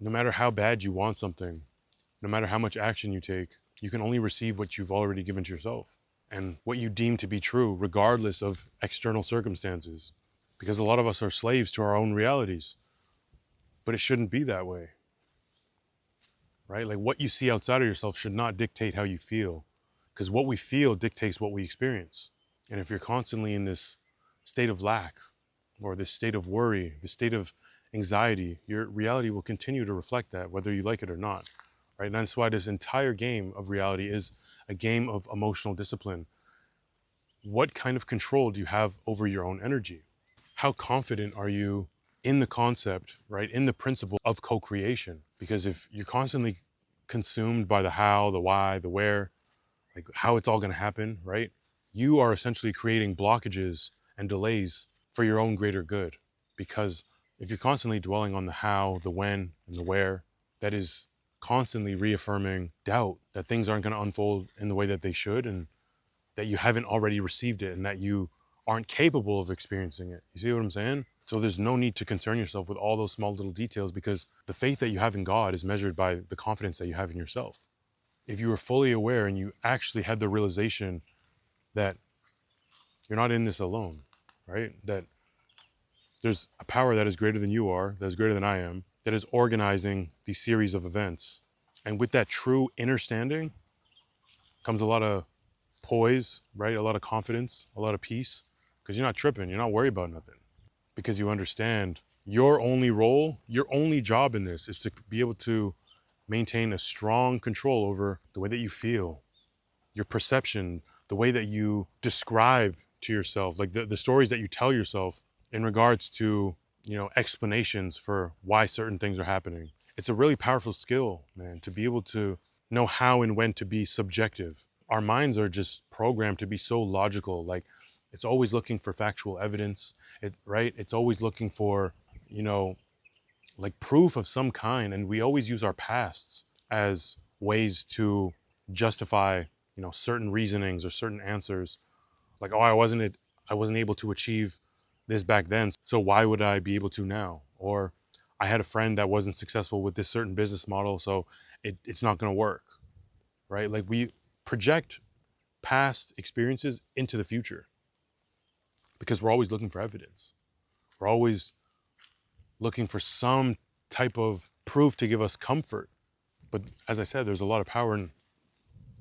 No matter how bad you want something, no matter how much action you take, you can only receive what you've already given to yourself and what you deem to be true, regardless of external circumstances. Because a lot of us are slaves to our own realities, but it shouldn't be that way, right? Like what you see outside of yourself should not dictate how you feel, because what we feel dictates what we experience. And if you're constantly in this state of lack or this state of worry, this state of anxiety, your reality will continue to reflect that, whether you like it or not, right? And that's why this entire game of reality is a game of emotional discipline. What kind of control do you have over your own energy? How confident are you in the concept, right? In the principle of co-creation? Because if you're constantly consumed by the how, the why, the where, like how it's all going to happen, right? You are essentially creating blockages and delays for your own greater good. Because if you're constantly dwelling on the how, the when, and the where, that is constantly reaffirming doubt that things aren't going to unfold in the way that they should, and that you haven't already received it, and that you aren't capable of experiencing it. You see what I'm saying? So there's no need to concern yourself with all those small little details, because the faith that you have in God is measured by the confidence that you have in yourself. If you were fully aware and you actually had the realization that you're not in this alone, right? That there's a power that is greater than you are, that is greater than I am, that is organizing these series of events. And with that true understanding comes a lot of poise, right? A lot of confidence, a lot of peace, because you're not tripping, you're not worried about nothing, because you understand your only role, your only job in this is to be able to maintain a strong control over the way that you feel, your perception, the way that you describe to yourself, like the stories that you tell yourself in regards to, explanations for why certain things are happening. It's a really powerful skill, man, to be able to know how and when to be subjective. Our minds are just programmed to be so logical. Like it's always looking for factual evidence, right? It's always looking for, you know, like proof of some kind. And we always use our pasts as ways to justify, certain reasonings or certain answers. Like, oh, I wasn't able to achieve this back then, so why would I be able to now? Or I had a friend that wasn't successful with this certain business model, so it's not going to work, right? Like we project past experiences into the future because we're always looking for evidence. We're always looking for some type of proof to give us comfort. But as I said, there's a lot of power in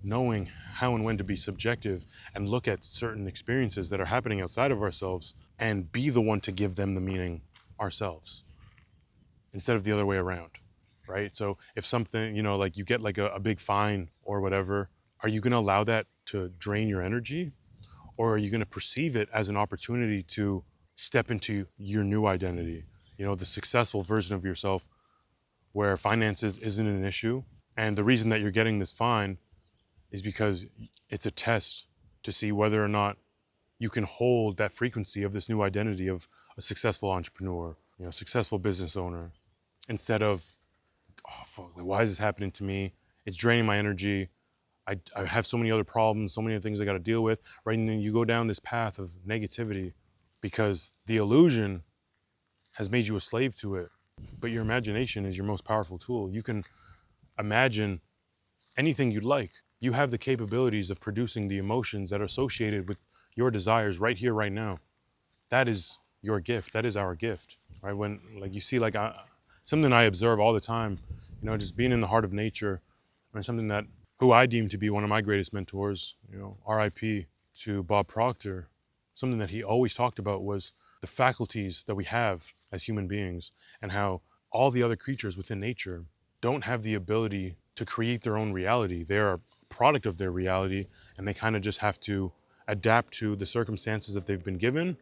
knowing how and when to be subjective and look at certain experiences that are happening outside of ourselves and be the one to give them the meaning ourselves instead of the other way around, right? So if something, like you get like a big fine or whatever, are you going to allow that to drain your energy, or are you going to perceive it as an opportunity to step into your new identity, the successful version of yourself where finances isn't an issue, and the reason that you're getting this fine is because it's a test to see whether or not you can hold that frequency of this new identity of a successful entrepreneur, successful business owner, instead of, oh, fuck, like, why is this happening to me? It's draining my energy. I have so many other problems, so many other things I got to deal with, right? And then you go down this path of negativity because the illusion has made you a slave to it. But your imagination is your most powerful tool. You can imagine anything you'd like. You have the capabilities of producing the emotions that are associated with your desires right here, right now. That is your gift. That is our gift, right? When like you see, like something I observe all the time, just being in the heart of nature, and something that who I deem to be one of my greatest mentors, RIP to Bob Proctor, something that he always talked about was the faculties that we have as human beings, and how all the other creatures within nature don't have the ability to create their own reality. They're a product of their reality, and they kind of just have to adapt to the circumstances that they've been given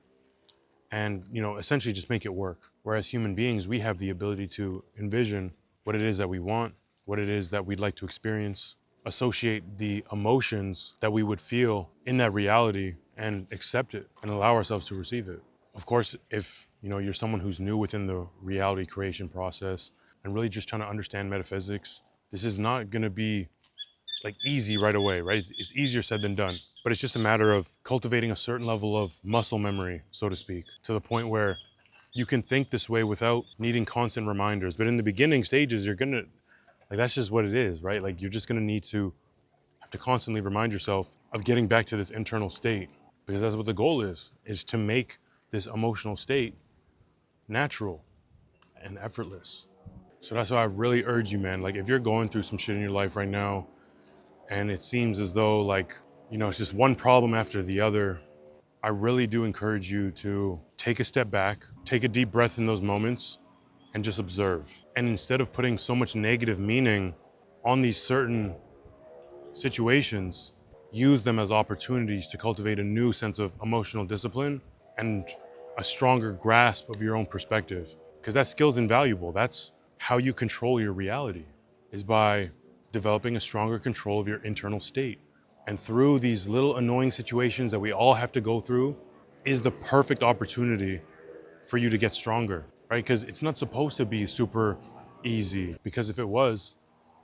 and, essentially just make it work. Whereas human beings, we have the ability to envision what it is that we want, what it is that we'd like to experience, associate the emotions that we would feel in that reality and accept it and allow ourselves to receive it. Of course, if, you're someone who's new within the reality creation process and really just trying to understand metaphysics, this is not going to be like easy right away, right? It's easier said than done, but it's just a matter of cultivating a certain level of muscle memory, so to speak, to the point where You can think this way without needing constant reminders. But in the beginning stages, you're gonna, like, that's just what it is, right? Like, you're just gonna need to have to constantly remind yourself of getting back to this internal state, because that's what the goal is to make this emotional state natural and effortless. So that's why I really urge you, man. Like, if you're going through some shit in your life right now and it seems as though, like, it's just one problem after the other, I really do encourage you to take a step back, take a deep breath in those moments, and just observe. And instead of putting so much negative meaning on these certain situations, use them as opportunities to cultivate a new sense of emotional discipline and a stronger grasp of your own perspective. Because that skill's invaluable. That's how you control your reality, is by developing a stronger control of your internal state. And through these little annoying situations that we all have to go through is the perfect opportunity for you to get stronger, right? Because it's not supposed to be super easy, because if it was,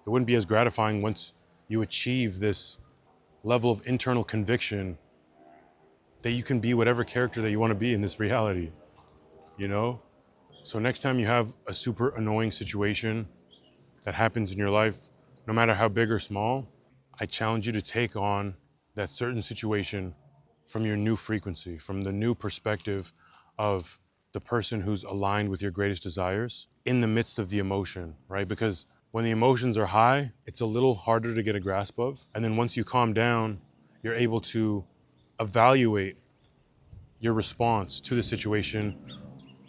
it wouldn't be as gratifying once you achieve this level of internal conviction that you can be whatever character that you want to be in this reality, you know? So next time you have a super annoying situation that happens in your life, no matter how big or small, I challenge you to take on that certain situation from your new frequency, from the new perspective of the person who's aligned with your greatest desires in the midst of the emotion, right? Because when the emotions are high, it's a little harder to get a grasp of. And then once you calm down, you're able to evaluate your response to the situation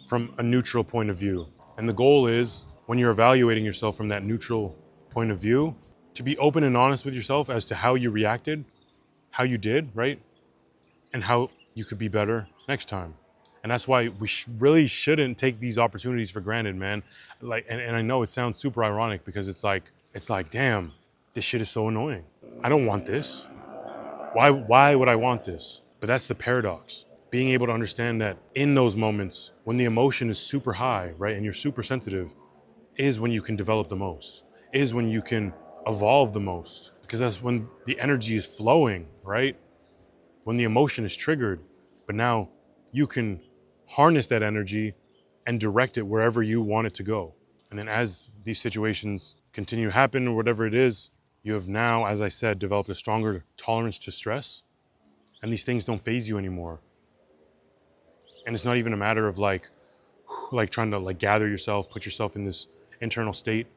from a neutral point of view. And the goal is, when you're evaluating yourself from that neutral point of view, to be open and honest with yourself as to how you reacted, how you did, right? And how you could be better next time. And that's why we really shouldn't take these opportunities for granted, man. Like, and I know it sounds super ironic, because it's like, damn, this shit is so annoying. I don't want this. Why would I want this? But that's the paradox. Being able to understand that in those moments, when the emotion is super high, right, and you're super sensitive, is when you can develop the most, is when you can evolve the most, because that's when the energy is flowing, right? When the emotion is triggered, but now you can harness that energy and direct it wherever you want it to go. And then as these situations continue to happen, or whatever it is, you have now, as I said, developed a stronger tolerance to stress, and these things don't faze you anymore. And it's not even a matter of like trying to like gather yourself, put yourself in this internal state,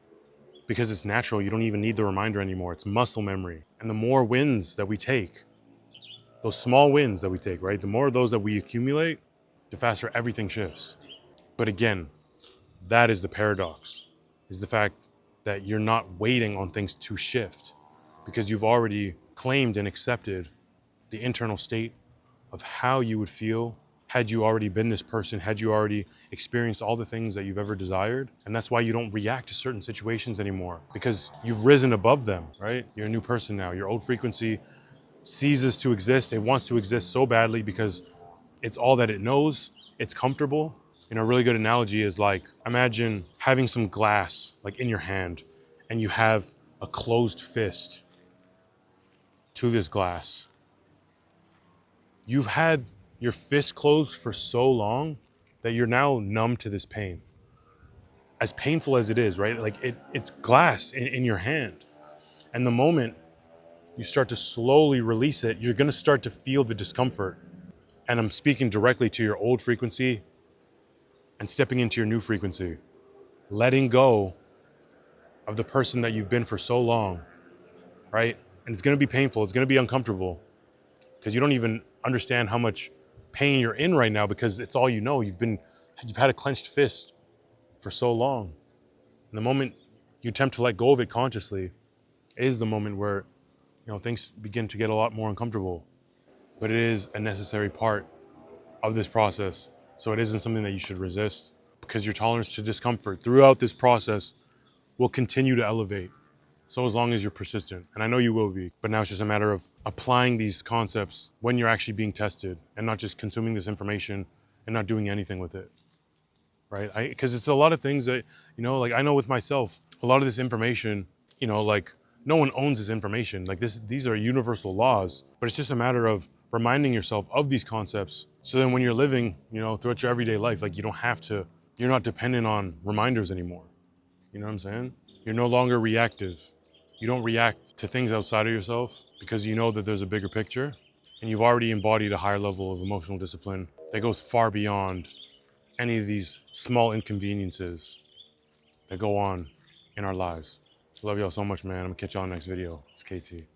because it's natural. You don't even need the reminder anymore. It's muscle memory. And the more wins that we take, those small wins that we take, right? The more of those that we accumulate, the faster everything shifts. But again, that is the paradox, is the fact that you're not waiting on things to shift, because you've already claimed and accepted the internal state of how you would feel had you already been this person, had you already experienced all the things that you've ever desired. And that's why you don't react to certain situations anymore, because you've risen above them, right? You're a new person now. Your old frequency ceases to exist. It wants to exist so badly because it's all that it knows. It's comfortable. A really good analogy is like, imagine having some glass like in your hand, and you have a closed fist to this glass. You've had your fist closed for so long that you're now numb to this pain. As painful as it is, right? Like it's glass in your hand. And the moment you start to slowly release it, you're gonna start to feel the discomfort. And I'm speaking directly to your old frequency and stepping into your new frequency. Letting go of the person that you've been for so long, right? And it's gonna be painful, it's gonna be uncomfortable, because you don't even understand how much pain you're in right now, because it's all you know. You've had a clenched fist for so long. And the moment you attempt to let go of it consciously is the moment where things begin to get a lot more uncomfortable. But it is a necessary part of this process. So it isn't something that you should resist, because your tolerance to discomfort throughout this process will continue to elevate. So as long as you're persistent, and I know you will be, but now it's just a matter of applying these concepts when you're actually being tested, and not just consuming this information and not doing anything with it, right? Because it's a lot of things that, like I know with myself, a lot of this information, like no one owns this information. Like these are universal laws, but it's just a matter of reminding yourself of these concepts. So then when you're living, throughout your everyday life, like you're not dependent on reminders anymore. You know what I'm saying? You're no longer reactive. You don't react to things outside of yourself because you know that there's a bigger picture, and you've already embodied a higher level of emotional discipline that goes far beyond any of these small inconveniences that go on in our lives. Love y'all so much, man. I'm gonna catch y'all next video. It's KT.